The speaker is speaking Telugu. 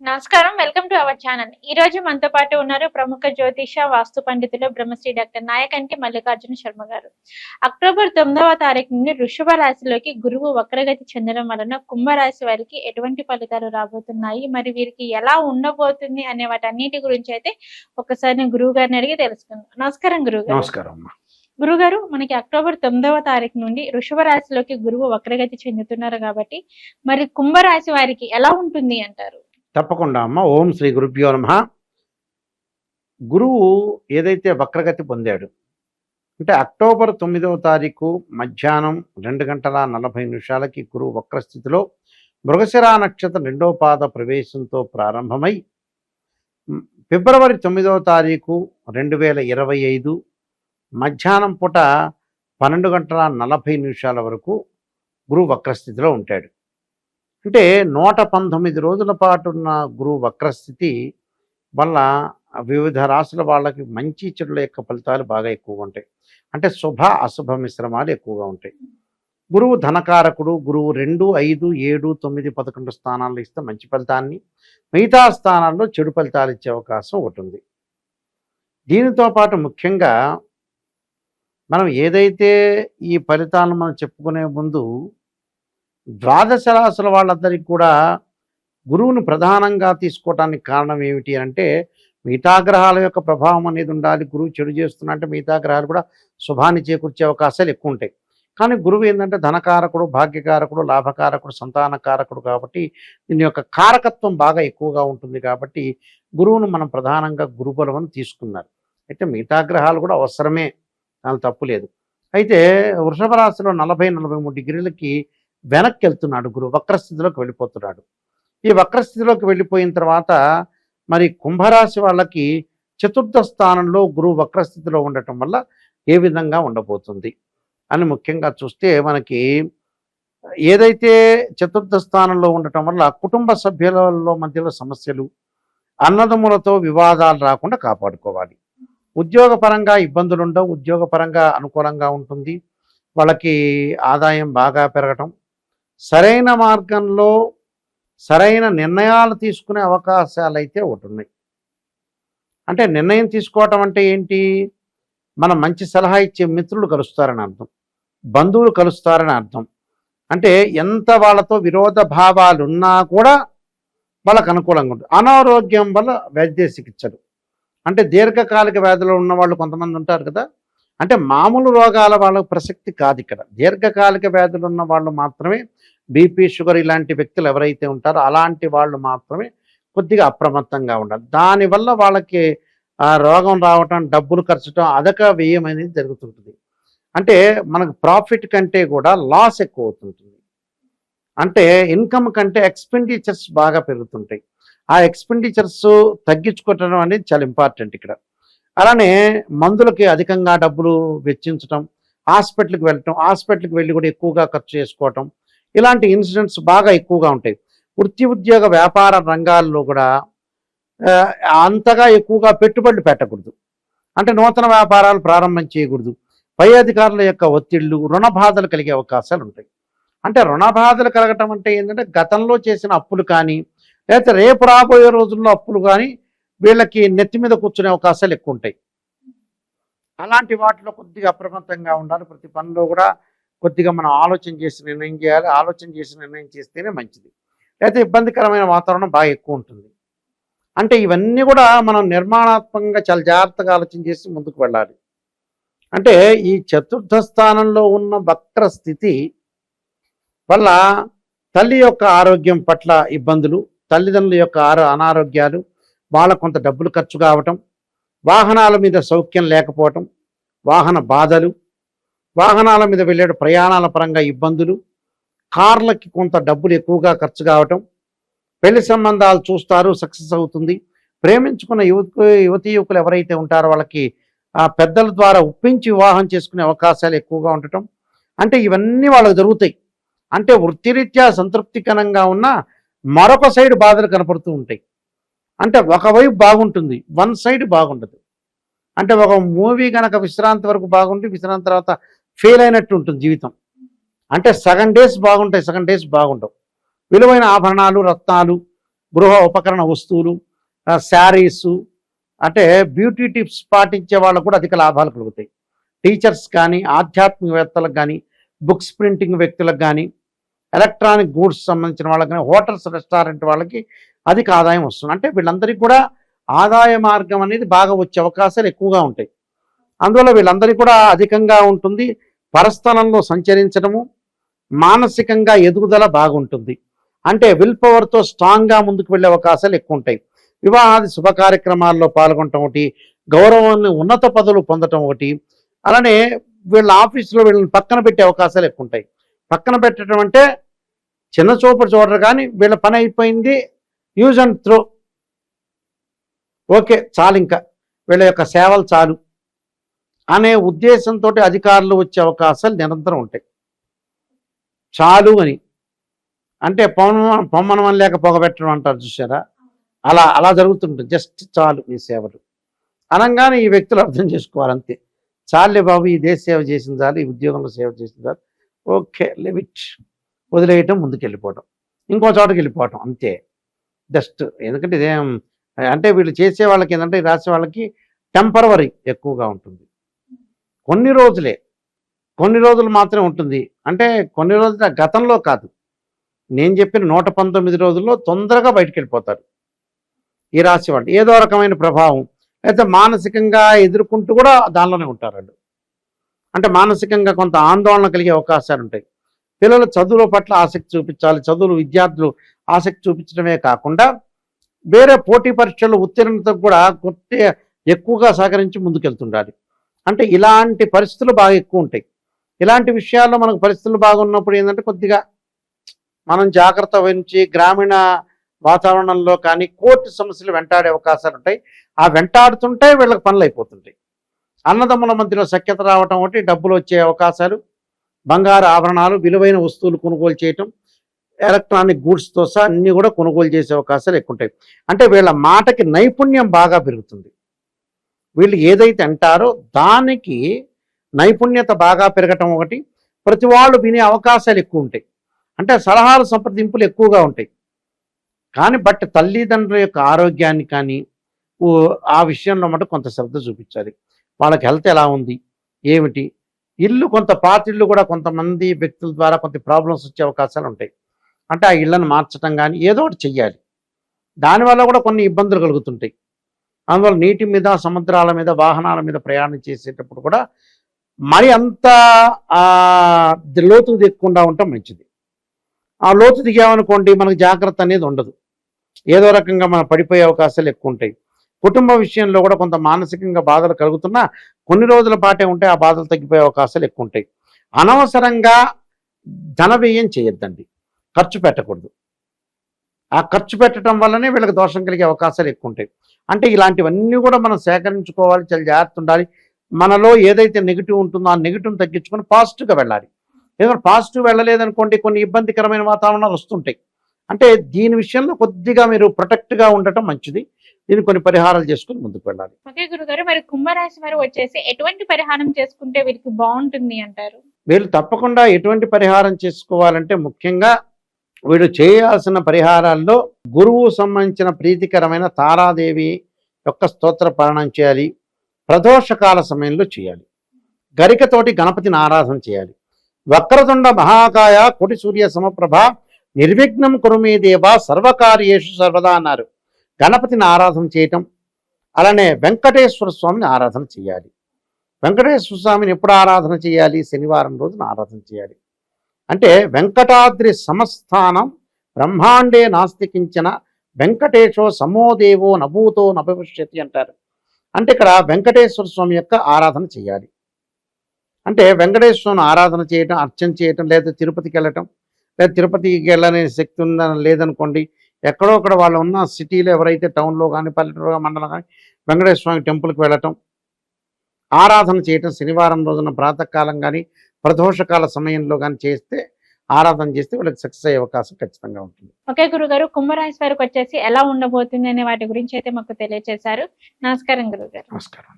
నమస్కారం, వెల్కమ్ టు అవర్ ఛానల్. ఈ రోజు మనతో పాటు ఉన్నారు ప్రముఖ జ్యోతిష వాస్తు పండితులు బ్రహ్మశ్రీ డాక్టర్ నాయకంటి మల్లికార్జున శర్మ గారు. అక్టోబర్ 9వ తారీఖు నుండి వృషభ రాశిలోకి గురువు వక్రగతి చెందడం వలన కుంభరాశి వారికి ఎటువంటి ఫలితాలు రాబోతున్నాయి, మరి వీరికి ఎలా ఉండబోతుంది అనే వాటన్నిటి గురించి అయితే ఒకసారి గురువు గారిని అడిగి తెలుసుకుందాం. నమస్కారం గురువు గారు. నమస్కారం. గురుగారు, మనకి అక్టోబర్ 9వ తారీఖు నుండి వృషభ రాశిలోకి గురువు వక్రగతి చెందుతున్నారు కాబట్టి మరి కుంభరాశి వారికి ఎలా ఉంటుంది అంటారు? తప్పకుండా అమ్మ. ఓం శ్రీ గురుభ్యో నమః. గురువు ఏదైతే వక్రగతి పొందాడు అంటే అక్టోబర్ 9వ తారీఖు మధ్యాహ్నం 2:40 గురువు వక్రస్థితిలో మృగశిర నక్షత్రం 2వ పాద ప్రవేశంతో ప్రారంభమై ఫిబ్రవరి 9వ తారీఖు 2025 మధ్యాహ్నం పూట 12:40 వరకు గురువు వక్రస్థితిలో ఉంటాడు. అంటే 119 రోజుల పాటు ఉన్న గురువు వక్రస్థితి వల్ల వివిధ రాశుల వాళ్ళకి మంచి చెడుల యొక్క ఫలితాలు బాగా ఎక్కువగా ఉంటాయి. అంటే శుభ అశుభ మిశ్రమాలు ఎక్కువగా ఉంటాయి. గురువు ధనకారకుడు. గురువు 2, 5, 7, 9, 11 స్థానాల్లో ఇస్తే మంచి ఫలితాన్ని, మిగతా స్థానాల్లో చెడు ఫలితాలు ఇచ్చే అవకాశం ఒకటి ఉంది. దీనితో పాటు ముఖ్యంగా మనం ఏదైతే ఈ ఫలితాలను మనం చెప్పుకునే ముందు ద్వాదశ రాశుల వాళ్ళందరికీ కూడా గురువును ప్రధానంగా తీసుకోవటానికి కారణం ఏమిటి అంటే మిగతా గ్రహాల యొక్క ప్రభావం అనేది ఉండాలి. గురువు చెడు చేస్తున్నట్టే మిగతా గ్రహాలు కూడా శుభాన్ని చేకూర్చే అవకాశాలు ఎక్కువ ఉంటాయి. కానీ గురువు ఏంటంటే ధనకారకుడు, భాగ్యకారకుడు, లాభకారకుడు, సంతానకారకుడు కాబట్టి దీని యొక్క కారకత్వం బాగా ఎక్కువగా ఉంటుంది. కాబట్టి గురువును మనం ప్రధానంగా గురుబలం తీసుకున్నారు. అయితే మిగతా గ్రహాలు కూడా అవసరమే, దాని తప్పు లేదు. అయితే వృషభ రాశిలో 40-43 డిగ్రీలకి వెనక్కి వెళ్తున్నాడు గురువు, వక్రస్థితిలోకి వెళ్ళిపోతున్నాడు. ఈ వక్రస్థితిలోకి వెళ్ళిపోయిన తర్వాత మరి కుంభరాశి వాళ్ళకి చతుర్థ స్థానంలో గురువు వక్రస్థితిలో ఉండటం వల్ల ఏ విధంగా ఉండబోతుంది అని ముఖ్యంగా చూస్తే మనకి ఏదైతే చతుర్థ స్థానంలో ఉండటం వల్ల కుటుంబ సభ్యులలో మధ్యలో సమస్యలు, అన్నదమ్ములతో వివాదాలు రాకుండా కాపాడుకోవాలి. ఉద్యోగపరంగా ఇబ్బందులు ఉండవు, ఉద్యోగపరంగా అనుకూలంగా ఉంటుంది. వాళ్ళకి ఆదాయం బాగా పెరగటం, సరైన మార్గంలో సరైన నిర్ణయాలు తీసుకునే అవకాశాలు అయితే ఒకటి ఉన్నాయి. అంటే నిర్ణయం తీసుకోవటం అంటే ఏంటి? మనం మంచి సలహా ఇచ్చే మిత్రులు కలుస్తారని అర్థం, బంధువులు కలుస్తారని అర్థం. అంటే ఎంత వాళ్ళతో విరోధ భావాలు ఉన్నా కూడా వాళ్ళకు అనుకూలంగా ఉంటుంది. అనారోగ్యం వల్ల వైద్య చికిత్సలు, అంటే దీర్ఘకాలిక వ్యాధులు ఉన్న వాళ్ళు కొంతమంది ఉంటారు కదా, అంటే మామూలు రోగాల వాళ్ళకు ప్రసక్తి కాదు ఇక్కడ. దీర్ఘకాలిక వ్యాధులు ఉన్న వాళ్ళు మాత్రమే, బీపీ, షుగర్ ఇలాంటి వ్యక్తులు ఎవరైతే ఉంటారో అలాంటి వాళ్ళు మాత్రమే కొద్దిగా అప్రమత్తంగా ఉండాలి. దానివల్ల వాళ్ళకి రోగం రావటం, డబ్బులు ఖర్చడం, అదక వ్యయం అనేది జరుగుతుంటుంది. అంటే మనకు ప్రాఫిట్ కంటే కూడా లాస్ ఎక్కువ అవుతుంటుంది. అంటే ఇన్కమ్ కంటే ఎక్స్పెండిచర్స్ బాగా పెరుగుతుంటాయి. ఆ ఎక్స్పెండిచర్స్ తగ్గించుకోవటం అనేది చాలా ఇంపార్టెంట్ ఇక్కడ. అలానే మందులకి అధికంగా డబ్బులు వెచ్చించటం, హాస్పిటల్కి వెళ్ళటం, హాస్పిటల్కి వెళ్ళి కూడా ఎక్కువగా ఖర్చు చేసుకోవటం, ఇలాంటి ఇన్సిడెంట్స్ బాగా ఎక్కువగా ఉంటాయి. వృత్తి, ఉద్యోగ, వ్యాపార రంగాల్లో కూడా అంతగా ఎక్కువగా పెట్టుబడులు పెట్టకూడదు. అంటే నూతన వ్యాపారాలు ప్రారంభం చేయకూడదు. పై అధికారుల యొక్క ఒత్తిళ్లు, రుణ బాధలు కలిగే అవకాశాలు ఉంటాయి. అంటే రుణ బాధలు కలగటం అంటే ఏంటంటే గతంలో చేసిన అప్పులు కానీ, లేకపోతే రేపు రాబోయే రోజుల్లో అప్పులు కానీ వీళ్ళకి నెత్తి మీద కూర్చునే అవకాశాలు ఎక్కువ ఉంటాయి. అలాంటి వాటిలో కొద్దిగా అప్రమత్తంగా ఉండాలి. ప్రతి పనిలో కూడా కొద్దిగా మనం ఆలోచన చేసి నిర్ణయం చేయాలి. ఆలోచన చేసి నిర్ణయం చేస్తేనే మంచిది. లేకపోతే ఇబ్బందికరమైన వాతావరణం బాగా ఎక్కువ ఉంటుంది. అంటే ఇవన్నీ కూడా మనం నిర్మాణాత్మకంగా చాలా జాగ్రత్తగా ఆలోచన చేసి ముందుకు వెళ్ళాలి. అంటే ఈ చతుర్థ స్థానంలో ఉన్న వక్ర స్థితి వల్ల తల్లి యొక్క ఆరోగ్యం పట్ల ఇబ్బందులు, తల్లిదండ్రుల యొక్క అనారోగ్యాలు, వాళ్ళ కొంత డబ్బులు ఖర్చు కావటం, వాహనాల మీద సౌఖ్యం లేకపోవటం, వాహన బాధలు, వాహనాల మీద వెళ్ళే ప్రయాణాల పరంగా ఇబ్బందులు, కార్లకి కొంత డబ్బులు ఎక్కువగా ఖర్చు కావటం, పెళ్లి సంబంధాలు చూస్తారు, సక్సెస్ అవుతుంది. ప్రేమించుకున్న యువతీ యువకులు ఎవరైతే ఉంటారో వాళ్ళకి పెద్దల ద్వారా ఒప్పించి వివాహం చేసుకునే అవకాశాలు ఎక్కువగా ఉండటం, అంటే ఇవన్నీ వాళ్ళకి జరుగుతాయి. అంటే వృత్తిరీత్యా సంతృప్తికరంగా ఉన్న మరొక సైడ్ బాధలు కనపడుతూ ఉంటాయి. అంటే ఒకవైపు బాగుంటుంది, వన్ సైడ్ బాగుండదు. అంటే ఒక మూవీ కనుక విశ్రాంతి వరకు బాగుండి విశ్రాంతి తర్వాత ఫెయిల్ అయినట్టు ఉంటుంది జీవితం. అంటే సగం డేస్ బాగుంటాయి, సగం డేస్ బాగుండవు. విలువైన ఆభరణాలు, రత్నాలు, గృహ ఉపకరణ వస్తువులు, శారీసు, అంటే బ్యూటీ టిప్స్ పాటించే వాళ్ళకు కూడా అధిక లాభాలు కలుగుతాయి. టీచర్స్ కానీ, ఆధ్యాత్మికవేత్తలకు కానీ, బుక్స్ ప్రింటింగ్ వ్యక్తులకు కానీ, ఎలక్ట్రానిక్ గూడ్స్ సంబంధించిన వాళ్ళకి కానీ, హోటల్స్ రెస్టారెంట్ వాళ్ళకి అధిక ఆదాయం వస్తుంది. అంటే వీళ్ళందరికీ కూడా ఆదాయ మార్గం అనేది బాగా వచ్చే అవకాశాలు ఎక్కువగా ఉంటాయి. అందువల్ల వీళ్ళందరికీ కూడా అధికంగా ఉంటుంది. పరస్థలంలో సంచరించడము, మానసికంగా ఎదుగుదల బాగుంటుంది. అంటే విల్ పవర్తో స్ట్రాంగ్గా ముందుకు వెళ్ళే అవకాశాలు ఎక్కువ ఉంటాయి. వివాహాది శుభ కార్యక్రమాల్లో పాల్గొనటం ఒకటి, గౌరవాన్ని ఉన్నత పదవులు పొందటం ఒకటి, అలానే వీళ్ళ ఆఫీసులో వీళ్ళని పక్కన పెట్టే అవకాశాలు ఎక్కువ ఉంటాయి. పక్కన పెట్టడం అంటే చిన్న చూపు చూడరు, కానీ వీళ్ళ పని అయిపోయింది, యూజ్ అండ్ త్రో, ఓకే చాలు, ఇంకా వీళ్ళ యొక్క సేవలు చాలు అనే ఉద్దేశంతో అధికారులు వచ్చే అవకాశాలు నిరంతరం ఉంటాయి. చాలు అని అంటే పొమ్మనం లేక పొగబెట్టడం అంటారు చూసారా, అలా అలా జరుగుతుంటుంది. జస్ట్ చాలు మీ సేవలు అనగానే ఈ వ్యక్తులు అర్థం చేసుకోవాలి, అంతే. చాలే బాబు, ఈ దేశ సేవ చేసిన చాలు, ఈ ఉద్యోగంలో సేవ చేసిన చాలు, ఓకే లిమిట్, వదిలేయటం, ముందుకు వెళ్ళిపోవటం, ఇంకో చోటకి వెళ్ళిపోవటం, అంతే. జస్ట్ ఎందుకంటే ఇదేం అంటే వీళ్ళు చేసే వాళ్ళకి ఏంటంటే రాసే వాళ్ళకి టెంపరవరీ ఎక్కువగా ఉంటుంది. కొన్ని రోజులు మాత్రమే ఉంటుంది. అంటే కొన్ని రోజుల గతంలో కాదు, నేను చెప్పిన 119 రోజుల్లో తొందరగా బయటికి వెళ్ళిపోతారు ఈ రాశి వాళ్ళు. ఏదో రకమైన ప్రభావం అయితే మానసికంగా ఎదుర్కొంటూ కూడా దానిలోనే ఉంటారు వాళ్ళు. అంటే మానసికంగా కొంత ఆందోళన కలిగే అవకాశాలు ఉంటాయి. పిల్లలు చదువుల పట్ల ఆసక్తి చూపించాలి. చదువులు విద్యార్థులు ఆసక్తి చూపించడమే కాకుండా వేరే పోటీ పరీక్షలు ఉత్తీర్ణతకు కూడా ఎక్కువగా సహకరించి ముందుకెళ్తుండాలి. అంటే ఇలాంటి పరిస్థితులు బాగా ఎక్కువ ఉంటాయి. ఇలాంటి విషయాల్లో మనకు పరిస్థితులు బాగున్నప్పుడు ఏంటంటే కొద్దిగా మనం జాగ్రత్త వహించి గ్రామీణ వాతావరణంలో కానీ కోర్టు సమస్యలు వెంటాడే అవకాశాలు ఉంటాయి. ఆ వెంటాడుతుంటే వీళ్ళకి పనులు అయిపోతుంటాయి. అన్నదమ్ముల మధ్యలో సఖ్యత రావటం ఒకటి, డబ్బులు వచ్చే అవకాశాలు, బంగారు ఆభరణాలు, విలువైన వస్తువులు కొనుగోలు చేయటం, ఎలక్ట్రానిక్ గూడ్స్తో సహా అన్నీ కూడా కొనుగోలు చేసే అవకాశాలు ఎక్కువ ఉంటాయి. అంటే వీళ్ళ మాటకి నైపుణ్యం బాగా పెరుగుతుంది. వీళ్ళు ఏదైతే అంటారో దానికి నైపుణ్యత బాగా పెరగటం ఒకటి, ప్రతి వాళ్ళు వినే అవకాశాలు ఎక్కువ ఉంటాయి. అంటే సలహాలు సంప్రదింపులు ఎక్కువగా ఉంటాయి. కానీ బట్ తల్లిదండ్రుల యొక్క ఆరోగ్యాన్ని కానీ ఆ విషయంలో మటు కొంత శ్రద్ధ చూపించాలి. వాళ్ళకి హెల్త్ ఎలా ఉంది, ఏమిటి, ఇల్లు కొంత పాతిళ్ళు కూడా కొంతమంది వ్యక్తుల ద్వారా కొంత ప్రాబ్లమ్స్ వచ్చే అవకాశాలు ఉంటాయి. అంటే ఆ ఇళ్లను మార్చడం కానీ ఏదో ఒకటి చెయ్యాలి. దానివల్ల కూడా కొన్ని ఇబ్బందులు కలుగుతుంటాయి. అందువల్ల నీటి మీద, సముద్రాల మీద, వాహనాల మీద ప్రయాణం చేసేటప్పుడు కూడా మరి అంత లోతు దిగకుండా ఉండటం మంచిది. ఆ లోతు దిగామనుకోండి మనకు జాగ్రత్త అనేది ఉండదు, ఏదో రకంగా మనం పడిపోయే అవకాశాలు ఎక్కువ ఉంటాయి. కుటుంబ విషయంలో కూడా కొంత మానసికంగా బాధలు కలుగుతున్నా కొన్ని రోజుల పాటే ఉంటే ఆ బాధలు తగ్గిపోయే అవకాశాలు ఎక్కువ ఉంటాయి. అనవసరంగా ధన వ్యయం చేయొద్దండి, ఖర్చు పెట్టకూడదు. ఆ ఖర్చు పెట్టడం వల్లనే వీళ్ళకి దోషం కలిగే అవకాశాలు ఎక్కువ ఉంటాయి. అంటే ఇలాంటివన్నీ కూడా మనం సేకరించుకోవాలి, చాలా జాగ్రత్త ఉండాలి. మనలో ఏదైతే నెగిటివ్ ఉంటుందో ఆ నెగిటివ్ని తగ్గించుకొని పాజిటివ్గా వెళ్ళాలి. ఎందుకంటే పాజిటివ్ వెళ్ళలేదనుకోండి కొన్ని ఇబ్బందికరమైన వాతావరణాలు వస్తుంటాయి. అంటే దీని విషయంలో కొద్దిగా మీరు ప్రొటెక్ట్గా ఉండటం మంచిది. దీన్ని కొన్ని పరిహారాలు చేసుకుని ముందుకు వెళ్ళాలి. ఓకే గురుగారు, మరి కుంభరాశి వారు వచ్చేసి ఎటువంటి పరిహారం చేసుకుంటే వీరికి బాగుంటుంది అంటారు? వీళ్ళు తప్పకుండా ఎటువంటి పరిహారం చేసుకోవాలంటే ముఖ్యంగా వీళ్ళు చేయాల్సిన పరిహారాల్లో గురువు సంబంధించిన ప్రీతికరమైన తారాదేవి యొక్క స్తోత్ర పారాయణం చేయాలి. ప్రదోషకాల సమయంలో చేయాలి. గరికతోటి గణపతిని ఆరాధన చేయాలి. వక్రతుండ మహాకాయ కోటి సూర్య సమప్రభ నిర్విఘ్నం కురుమే దేవ సర్వకార్యేషు సర్వదా అన్నారు. గణపతిని ఆరాధన చేయటం, అలానే వెంకటేశ్వర స్వామిని ఆరాధన చేయాలి. వెంకటేశ్వర స్వామిని ఎప్పుడు ఆరాధన చేయాలి? శనివారం రోజున ఆరాధన చేయాలి. అంటే వెంకటాద్రి సమస్థానం బ్రహ్మాండే నాస్తి కించన వెంకటేశో సమోదేవో నభూతో నభవిష్యతి అంటారు. అంటే ఇక్కడ వెంకటేశ్వర స్వామి యొక్క ఆరాధన చేయాలి. అంటే వెంకటేశ్వర స్వామిని ఆరాధన చేయటం, అర్చన చేయటం, లేదా తిరుపతికి వెళ్ళటం, లేదా తిరుపతికి వెళ్ళనే శక్తి ఉందని లేదనుకోండి, ఎక్కడో ఒకడ వాళ్ళు ఉన్న సిటీలో ఎవరైతే టౌన్లో కానీ పల్లెటూరుగా మండలం కానీ వెంకటేశ్వర స్వామి టెంపుల్కి వెళ్ళటం, ఆరాధన చేయటం, శనివారం రోజున ప్రాతకాలం కానీ ప్రదోషకాల సమయంలో కానీ చేస్తే ఆరాధన చేస్తే వాళ్ళకి సక్సెస్ అయ్యే అవకాశం ఖచ్చితంగా ఉంటుంది. ఓకే గురుగారు, కుంభరాశి వారికి వచ్చేసి ఎలా ఉండబోతుంది అనే వాటి గురించి అయితే మాకు తెలియజేశారు. నమస్కారం గురుగారు. నమస్కారం.